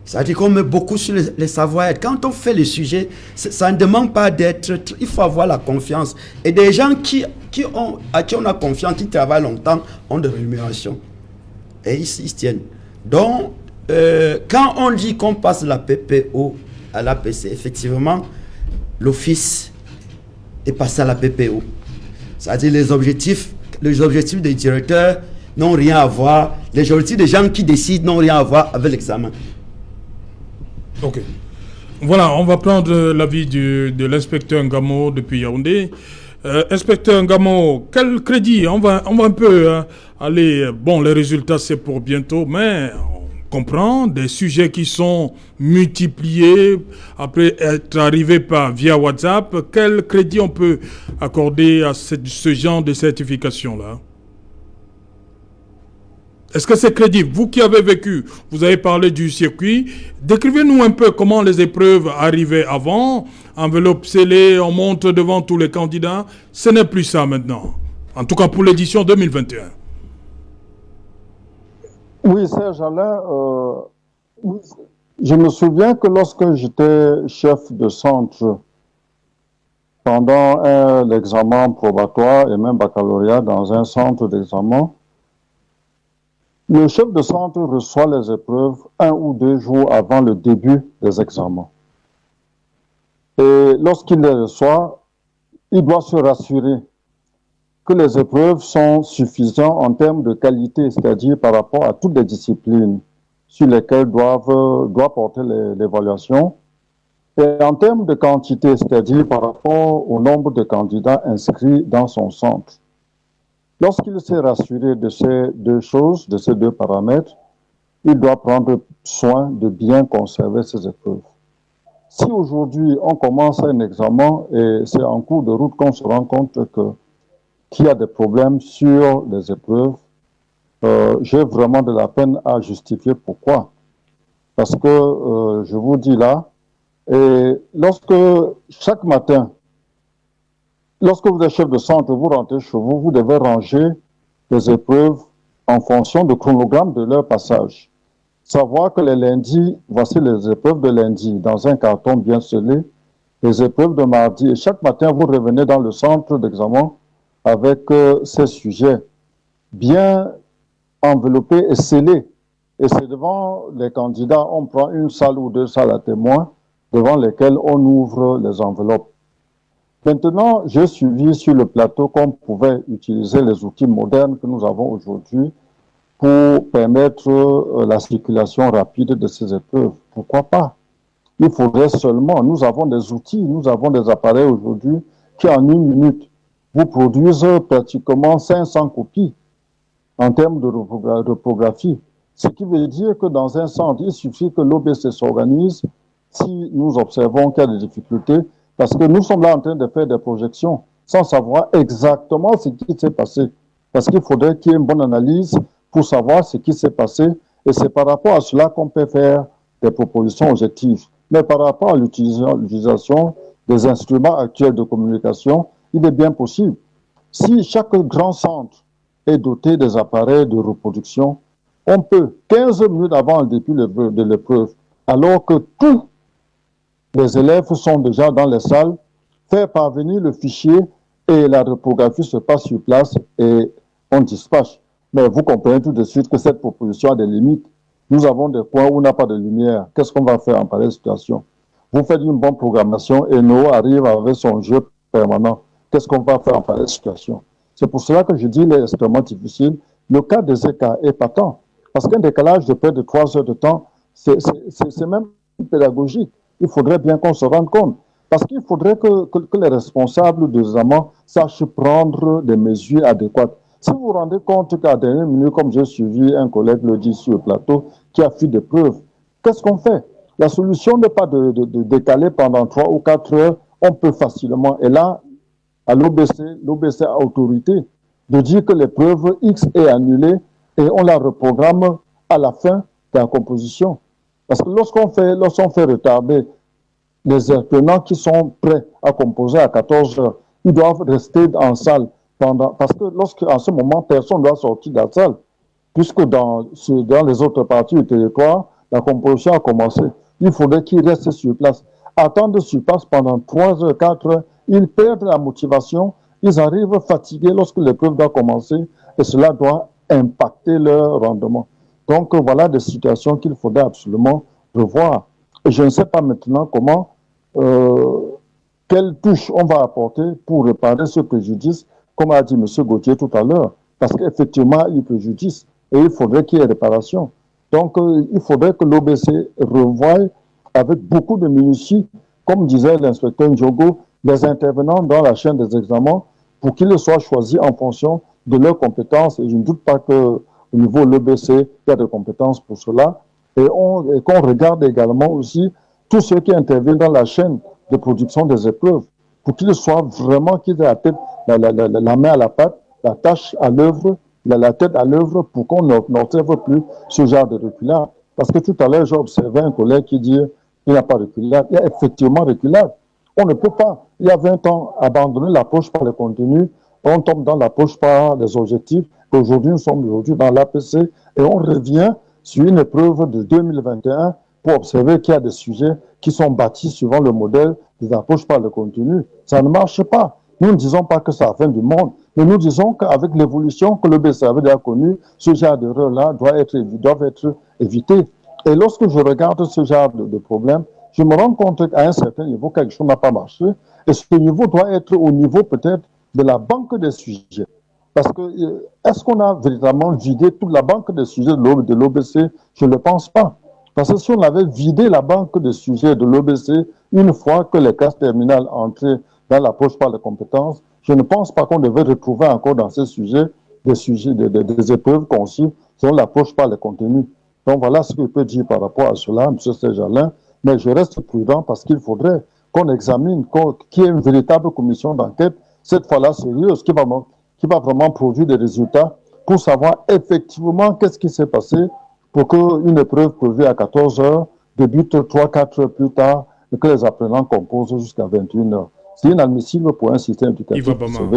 C'est-à-dire qu'on met beaucoup sur les savoir-être. Quand on fait le sujet, ça ne demande pas d'être... Il faut avoir la confiance. Et des gens à qui on a confiance, qui travaillent longtemps, ont de rémunération. Et ils se tiennent. Donc, quand on dit qu'on passe la PPO à l'APC, effectivement, l'office est passé à la PPO. C'est-à-dire les objectifs des directeurs n'ont rien à voir. Les majorités des gens qui décident n'ont rien à voir avec l'examen. Ok. Voilà, on va prendre l'avis de l'inspecteur Ngamo depuis Yaoundé. Inspecteur Ngamo, quel crédit on va un peu aller... Bon, les résultats, c'est pour bientôt, mais on comprend des sujets qui sont multipliés après être arrivés via WhatsApp. Quel crédit on peut accorder à ce genre de certification-là? Est-ce que c'est crédible? Vous qui avez vécu, vous avez parlé du circuit. Décrivez-nous un peu comment les épreuves arrivaient avant. Enveloppe scellée, on monte devant tous les candidats. Ce n'est plus ça maintenant. En tout cas pour l'édition 2021. Oui, Serge Alain, je me souviens que lorsque j'étais chef de centre pendant l'examen probatoire et même baccalauréat dans un centre d'examen, le chef de centre reçoit les épreuves 1 ou 2 jours avant le début des examens. Et lorsqu'il les reçoit, il doit se rassurer que les épreuves sont suffisantes en termes de qualité, c'est-à-dire par rapport à toutes les disciplines sur lesquelles doit porter l'évaluation, et en termes de quantité, c'est-à-dire par rapport au nombre de candidats inscrits dans son centre. Lorsqu'il s'est rassuré de ces deux choses, de ces deux paramètres, il doit prendre soin de bien conserver ses épreuves. Si aujourd'hui on commence un examen et c'est en cours de route qu'on se rend compte qu'il y a des problèmes sur les épreuves, j'ai vraiment de la peine à justifier pourquoi. Parce que je vous dis là, et lorsque chaque matin, lorsque vous êtes chef de centre, vous rentrez chez vous, vous devez ranger les épreuves en fonction du chronogramme de leur passage. Savoir que les lundis, voici les épreuves de lundi, dans un carton bien scellé, les épreuves de mardi. Et chaque matin, vous revenez dans le centre d'examen avec ces sujets bien enveloppés et scellés. Et c'est devant les candidats, on prend une salle ou deux salles à témoins devant lesquelles on ouvre les enveloppes. Maintenant, j'ai suivi sur le plateau qu'on pouvait utiliser les outils modernes que nous avons aujourd'hui pour permettre la circulation rapide de ces épreuves. Pourquoi pas? Il faudrait seulement, nous avons des outils, nous avons des appareils aujourd'hui qui en 1 minute vous produisent pratiquement 500 copies en termes de reprographie. Ce qui veut dire que dans un centre, il suffit que l'OBC s'organise si nous observons qu'il y a des difficultés, parce que nous sommes là en train de faire des projections sans savoir exactement ce qui s'est passé. Parce qu'il faudrait qu'il y ait une bonne analyse pour savoir ce qui s'est passé. Et c'est par rapport à cela qu'on peut faire des propositions objectives. Mais par rapport à l'utilisation des instruments actuels de communication, il est bien possible. Si chaque grand centre est doté des appareils de reproduction, on peut, 15 minutes avant le début de l'épreuve, alors que tous les élèves sont déjà dans les salles, faire parvenir le fichier et la reprographie se passe sur place et on dispatche. Mais vous comprenez tout de suite que cette proposition a des limites. Nous avons des coins où on n'a pas de lumière. Qu'est-ce qu'on va faire en pareille situation? Vous faites une bonne programmation et Noah arrive avec son jeu permanent. Qu'est-ce qu'on va faire en pareille situation? C'est pour cela que je dis qu'il est extrêmement difficile. Le cas des écarts est patent. Parce qu'un décalage de près de 3 heures de temps, c'est même pédagogique. Il faudrait bien qu'on se rende compte. Parce qu'il faudrait que les responsables des amants sachent prendre des mesures adéquates. Si vous vous rendez compte qu'à la dernière minute, comme j'ai suivi un collègue le dit sur le plateau, qui a fait des preuves, qu'est-ce qu'on fait? La solution n'est pas de décaler pendant 3 ou 4 heures. On peut facilement. Et là, à l'OBC a autorité de dire que l'épreuve X est annulée et on la reprogramme à la fin de la composition. Parce que lorsqu'on fait retarder les apprenants qui sont prêts à composer à 14 heures, ils doivent rester en salle parce que en ce moment, personne ne doit sortir de la salle, puisque dans les autres parties du territoire, la composition a commencé. Il faudrait qu'ils restent sur place. Attendre sur place pendant 3 heures, 4 heures, ils perdent la motivation, ils arrivent fatigués lorsque l'épreuve doit commencer, et cela doit impacter leur rendement. Donc voilà des situations qu'il faudrait absolument revoir. Et je ne sais pas maintenant comment, quelle touche on va apporter pour réparer ce préjudice, comme a dit M. Gauthier tout à l'heure. parce qu'effectivement, il y a préjudice et il faudrait qu'il y ait réparation. Donc, il faudrait que l'OBC revoie avec beaucoup de minutie, comme disait l'inspecteur Ndjogo, les intervenants dans la chaîne des examens pour qu'ils soient choisis en fonction de leurs compétences. Et je ne doute pas qu'au niveau de l'OBC, il y a des compétences pour cela. Et qu'on regarde également aussi tous ceux qui interviennent dans la chaîne de production des épreuves pour qu'ils soient vraiment, qu'ils aient la tête, la main à la pâte, la tâche à l'œuvre, la tête à l'œuvre pour qu'on n'observe plus ce genre de reculade. Parce que tout à l'heure, j'ai observé un collègue qui dit qu'il n'y a pas de reculade. Il y a effectivement reculade. On ne peut pas, il y a 20 ans, abandonner l'approche par le contenu. On tombe dans l'approche par les objectifs. Aujourd'hui, nous sommes aujourd'hui dans l'APC et on revient sur une épreuve de 2021 pour observer qu'il y a des sujets qui sont bâtis suivant le modèle des approches par le contenu. Ça ne marche pas. Nous ne disons pas que c'est la fin du monde, mais nous disons qu'avec l'évolution que le BC avait déjà connue, ce genre d'erreurs-là doivent être évitées. Et lorsque je regarde ce genre de problème, je me rends compte qu'à un certain niveau, quelque chose n'a pas marché. Et ce niveau doit être au niveau peut-être de la banque des sujets. Parce que est-ce qu'on a véritablement vidé toute la banque des sujets de l'OBC? Je ne le pense pas. Parce que si on avait vidé la banque des sujets de l'OBC une fois que les classes terminales entraient dans l'approche par les compétences, je ne pense pas qu'on devait retrouver encore dans ces sujets des épreuves conçues selon l'approche par les contenus. Donc voilà ce que je peux dire par rapport à cela, M. Serge-Alain. Mais je reste prudent parce qu'il faudrait qu'on examine, qu'il y ait une véritable commission d'enquête, cette fois-là sérieuse, qui va vraiment produire des résultats pour savoir effectivement qu'est-ce qui s'est passé pour qu'une épreuve prévue à 14 heures débute 3-4 heures plus tard et que les apprenants composent jusqu'à 21 heures. C'est inadmissible pour un système éducatif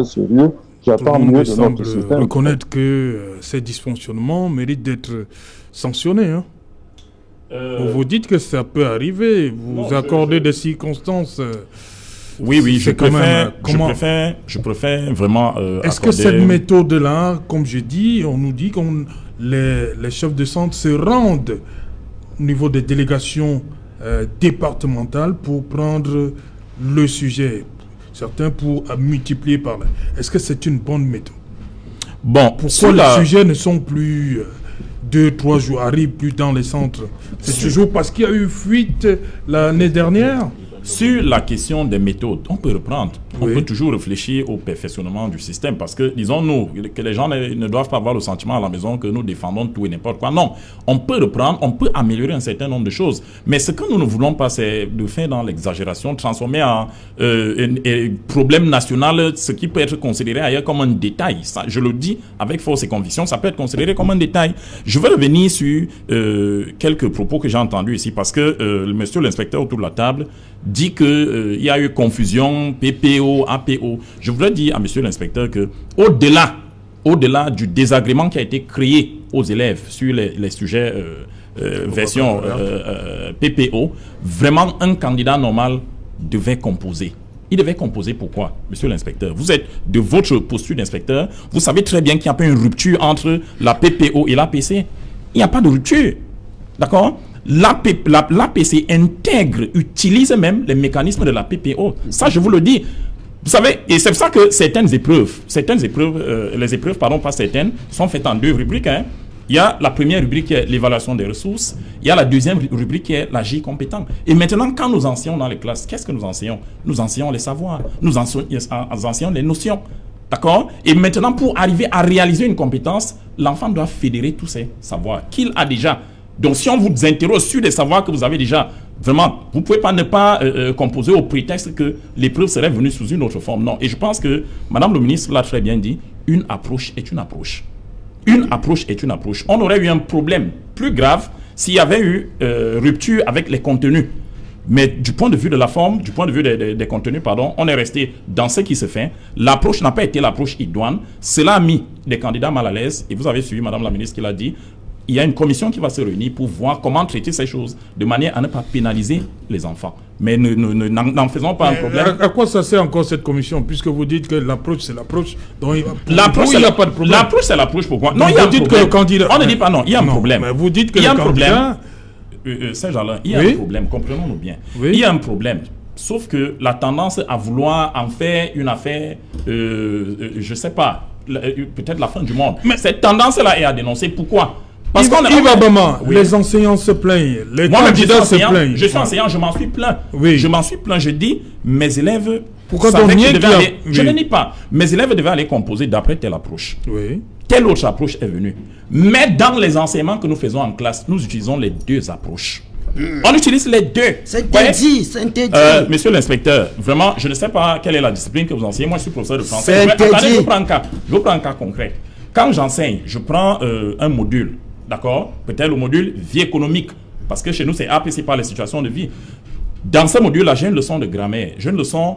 sérieux. J'attends mieux de notre système. Reconnaître que ces dysfonctionnements méritent d'être sanctionnés. Hein. Vous dites que ça peut arriver, vous accordez des circonstances. Oui, je préfère vraiment. Est-ce que cette méthode-là, comme je dis, on nous dit que les chefs de centre se rendent au niveau des délégations départementales pour prendre le sujet, certains pour multiplier par là. Est-ce que c'est une bonne méthode? Bon, pourquoi les sujets ne sont plus 2-3 jours, arrivent plus dans les centres? C'est toujours parce qu'il y a eu fuite l'année dernière? Sur la question des méthodes, on peut reprendre. On peut toujours réfléchir au perfectionnement du système parce que, disons-nous, que les gens ne doivent pas avoir le sentiment à la maison que nous défendons tout et n'importe quoi. Non, on peut reprendre, on peut améliorer un certain nombre de choses. Mais ce que nous ne voulons pas, c'est de faire dans l'exagération, transformer en un problème national, ce qui peut être considéré ailleurs comme un détail. Ça, je le dis avec force et conviction, ça peut être considéré comme un détail. Je vais revenir sur quelques propos que j'ai entendus ici parce que le monsieur l'inspecteur autour de la table dit qu'il y a eu confusion, PPO, APO. Je voudrais dire à monsieur l'inspecteur que au-delà du désagrément qui a été créé aux élèves sur les sujets version PPO, vraiment un candidat normal devait composer. Il devait composer pourquoi, monsieur l'inspecteur? Vous êtes de votre posture d'inspecteur, vous savez très bien qu'il n'y a pas une rupture entre la PPO et l'APC. Il n'y a pas de rupture. D'accord? L'APC intègre, utilise même les mécanismes de la PPO. Ça, je vous le dis. Vous savez, et c'est pour ça que les épreuves, pas certaines, sont faites en 2 rubriques. Hein. Il y a la première rubrique qui est l'évaluation des ressources. Il y a la deuxième rubrique qui est l'agir compétent. Et maintenant, quand nous enseignons dans les classes, qu'est-ce que nous enseignons? Nous enseignons les savoirs. Nous enseignons les notions. D'accord? Et maintenant, pour arriver à réaliser une compétence, l'enfant doit fédérer tous ces savoirs qu'il a déjà. Donc, si on vous interroge sur des savoirs que vous avez déjà, vraiment, vous ne pouvez pas ne pas composer au prétexte que l'épreuve serait venue sous une autre forme. Non. Et je pense que Madame le ministre l'a très bien dit, une approche est une approche. Une approche est une approche. On aurait eu un problème plus grave s'il y avait eu rupture avec les contenus. Mais du point de vue de la forme, du point de vue des contenus, on est resté dans ce qui se fait. L'approche n'a pas été l'approche idoine. Cela a mis des candidats mal à l'aise. Et vous avez suivi Madame la ministre qui l'a dit. Il y a une commission qui va se réunir pour voir comment traiter ces choses de manière à ne pas pénaliser les enfants. Mais n'en faisons pas un problème. À quoi ça sert encore cette commission, puisque vous dites que l'approche, c'est l'approche. L'approche, c'est l'approche, c'est l'approche. Pourquoi? Non, il y a un problème. On ne dit pas non, il y a un problème. Mais vous dites que il y a un problème. Saint-Jean, il y a un problème, comprenons-nous bien. Il y a un problème. Sauf que la tendance à vouloir en faire une affaire, je ne sais pas, peut-être la fin du monde. Mais cette tendance-là est à dénoncer. Pourquoi? Parce qu'on Yves Bama, les enseignants se plaignent, les candidats se plaignent. Je suis enseignant, je m'en suis plaint. Oui. Je m'en suis plaint. Je dis, mes élèves... Pourquoi Je ne nie pas. Mes élèves devaient aller composer d'après telle approche. Oui. Telle autre approche est venue. Mais dans les enseignements que nous faisons en classe, nous utilisons les deux approches. On utilise les deux. C'est interdit, c'est interdit. Monsieur l'inspecteur, vraiment, je ne sais pas quelle est la discipline que vous enseignez. Moi, je suis professeur de français. C'est interdit. Attendez, je vous prends un cas concret. Quand j'enseigne, je prends un module, d'accord? Peut-être le module vie économique, parce que chez nous, c'est APC par les situations de vie. Dans ce module-là, j'ai une leçon de grammaire, j'ai une leçon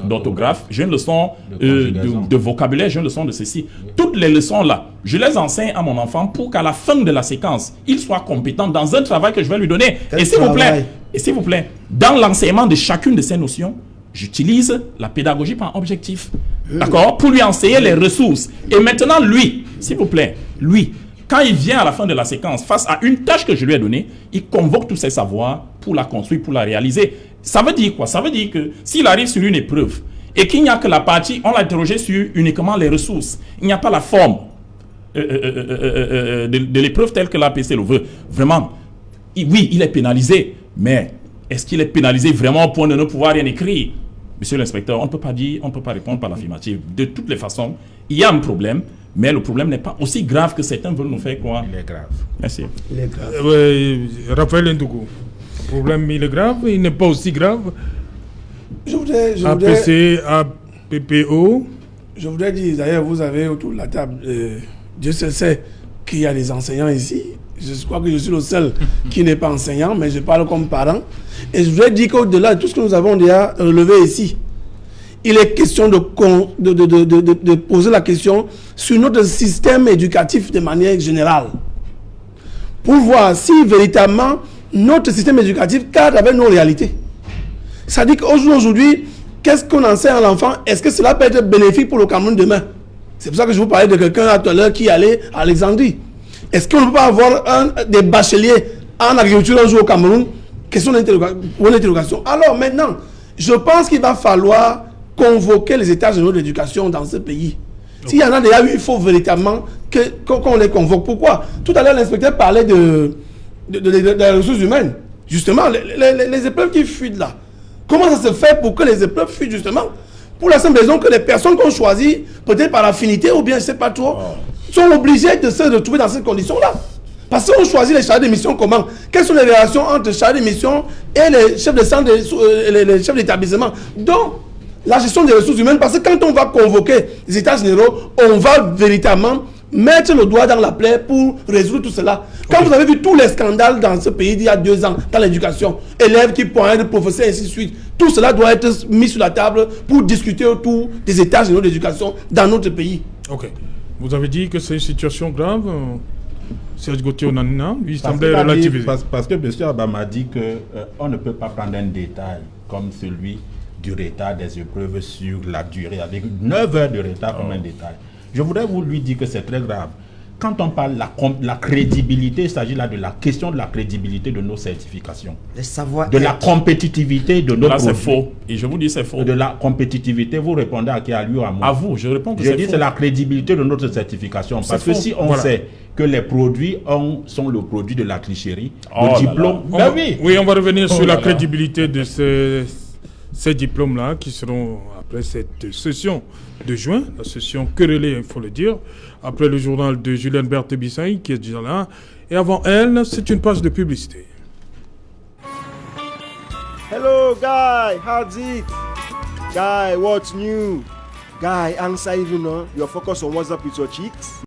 d'orthographe, j'ai une leçon de vocabulaire, j'ai une leçon de ceci. Toutes les leçons-là, je les enseigne à mon enfant pour qu'à la fin de la séquence, il soit compétent dans un travail que je vais lui donner. Et s'il vous plaît, dans l'enseignement de chacune de ces notions, j'utilise la pédagogie par objectif. D'accord? Pour lui enseigner les ressources. Et maintenant, lui, s'il vous plaît, lui, quand il vient à la fin de la séquence, face à une tâche que je lui ai donnée, il convoque tous ses savoirs pour la construire, pour la réaliser. Ça veut dire quoi? Ça veut dire que s'il arrive sur une épreuve et qu'il n'y a que la partie, on l'a interrogé sur uniquement les ressources, il n'y a pas la forme de l'épreuve telle que l'APC le veut. Vraiment, oui, il est pénalisé, mais est-ce qu'il est pénalisé vraiment au point de ne pouvoir rien écrire? Monsieur l'inspecteur, on ne peut pas dire, on ne peut pas répondre par l'affirmative. De toutes les façons, il y a un problème, mais le problème n'est pas aussi grave que certains veulent nous faire croire. Il est grave. Merci. Il est grave. Raphaël Ndougou, le problème, il est grave, il n'est pas aussi grave. Je voudrais, APC, APPO. je voudrais dire, d'ailleurs, vous avez autour de la table, Dieu seul sait qu'il y a des enseignants ici. Je crois que je suis le seul qui n'est pas enseignant, mais je parle comme parent. Et je voudrais dire qu'au-delà de tout ce que nous avons déjà relevé ici, il est question de poser la question sur notre système éducatif de manière générale. Pour voir si véritablement notre système éducatif cadre avec nos réalités. C'est-à-dire qu'aujourd'hui, qu'est-ce qu'on enseigne à l'enfant? Est-ce que cela peut être bénéfique pour le Cameroun demain? C'est pour ça que je vous parlais de quelqu'un tout à l'heure qui allait à Alexandrie. Est-ce qu'on ne peut pas avoir des bacheliers en agriculture un jour au Cameroun? Question d'interrogation. Alors maintenant, je pense qu'il va falloir convoquer les états généraux de l'éducation dans ce pays. S'il y en a déjà eu, il faut véritablement qu'on les convoque. Pourquoi? Tout à l'heure, l'inspecteur parlait de les ressources humaines. Justement, les épreuves qui fuient là. Comment ça se fait pour que les épreuves fuient justement? Pour la simple raison que les personnes qu'on choisit, peut-être par affinité ou bien je ne sais pas trop, sont obligées de se retrouver dans ces conditions-là. Parce qu'on choisit les chargés de mission comment? Quelles sont les relations entre les chargés de mission et les chefs de centre, les chefs d'établissement? Donc, la gestion des ressources humaines, parce que quand on va convoquer les états généraux, on va véritablement mettre le doigt dans la plaie pour résoudre tout cela. Quand vous avez vu tous les scandales dans ce pays d'il y a 2 ans, dans l'éducation, élèves qui pointent, professeurs, et ainsi de suite, tout cela doit être mis sur la table pour discuter autour des états généraux d'éducation dans notre pays. Ok. Vous avez dit que c'est une situation grave. Serge Gauthier Onanina, lui, semblait relativiser. Parce que M. Abba m'a dit qu'on ne peut pas prendre un détail comme celui du retard des épreuves sur la durée, avec 9 heures de retard comme un détail. Je voudrais vous lui dire que c'est très grave. Quand on parle de la crédibilité, il s'agit là de la question de la crédibilité de nos certifications. Les savoirs. De la compétitivité de nos Là, c'est produits. faux. Et je vous dis, c'est faux. De la compétitivité, vous répondez à qui? À lui ou à moi? À vous, je réponds que Je c'est dis faux. c'est la crédibilité de notre certification. Parce que faux. si on sait que les produits sont le produit de la tricherie, Oh le là diplôme... là. Oui, on va revenir sur là la là. crédibilité de ces diplômes-là qui seront après cette session de juin, la session querellée, il faut le dire, après le journal de Julien Berthe Bissaï qui est déjà là. Et avant elle, c'est une page de publicité. Hello, guy. How's it? Guy, what's new? Guy, answer even now. You're focused on WhatsApp with your chicks?